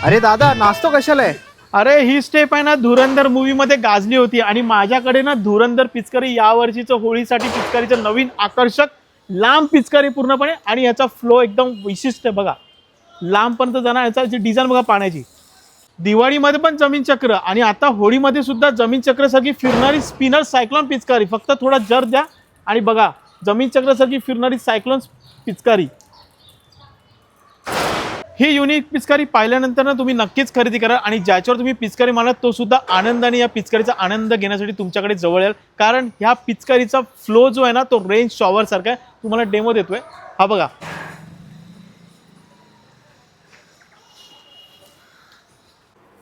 अरे दादा, नाचतो कशाला आहे? अरे ही स्टेप आहे ना धुरंधर मूवी मध्ये गाजली होती आणि माझ्याकडे ना धुरंधर पिचकारी या वर्षीचं होळीसाठी पिचकारीचं नवीन आकर्षक लांब पिचकारी पूर्णपणे आणि याचा फ्लो एकदम विशिष्ट आहे बघा. लांबपर्यंत जाणार याचा जी डिझाईन बघा पाण्याची. दिवाळीमध्ये पण जमीन चक्र आणि आता होळीमध्ये सुद्धा जमीन चक्रसारखी फिरणारी स्पिनर सायक्लोन पिचकारी. फक्त थोडा जर द्या आणि बघा जमीन चक्रसारखी फिरणारी सायक्लोन पिचकारी. ही युनिक पिचकारी पाहिल्यानंतर ना तुम्ही नक्कीच खरेदी करा आणि ज्याच्यावर तुम्ही पिचकारी मानत तो सुद्धा आनंदाने या पिचकारीचा आनंद घेण्यासाठी तुमच्याकडे जवळ येईल. कारण ह्या पिचकारीचा फ्लो जो आहे ना तो रेंज शॉवर सारखा आहे. तुम्हाला डेमो देतोय हा बघा.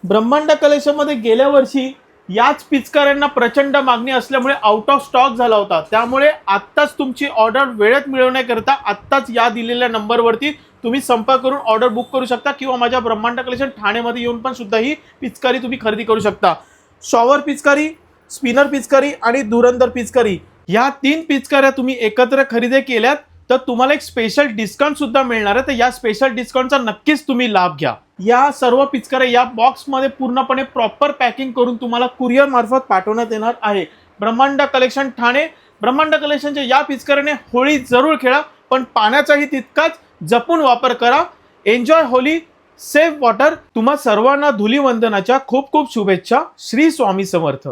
ब्रह्मांड कलेक्शन मध्ये गेल्या वर्षी याच पिचकाऱ्यांना प्रचंड मागणी असल्यामुळे आउट ऑफ स्टॉक झाला होता. त्यामुळे आत्ताच तुमची ऑर्डर वेळेत मिळवण्याकरता आत्ताच या दिलेल्या नंबरवरती तुम्ही संपर्क करून ऑर्डर बुक करू शकता किंवा माझ्या ब्रह्मांड कलेक्शन ठाणेमध्ये येऊन पण सुद्धा ही पिचकारी तुम्ही खरेदी करू शकता. शॉवर पिचकारी, स्पिनर पिचकारी आणि धुरंधर पिचकारी या 3 पिचकाऱ्या तुम्ही एकत्र खरेदी केल्यात तर तुम्हाला एक स्पेशल डिस्काउंट सुद्धा मिळणार आहे. तर या स्पेशल डिस्काउंटचा नक्कीच तुम्ही लाभ घ्या. या सर्व पिचकाऱ्या या बॉक्समध्ये पूर्णपणे प्रॉपर पॅकिंग करून तुम्हाला कुरिअर मार्फत पाठवण्यात येणार आहे. ब्रह्मांड कलेक्शन ठाणे. ब्रह्मांड कलेक्शनच्या या पिचकाऱ्याने होळी जरूर खेळा पण पाण्याचाही तितकाच जपून वापर करा. Enjoy Holy, save water. तुम्हा सर्वांना धुलीवंदनाच्या खूप खूप शुभेच्छा. श्री स्वामी समर्थ.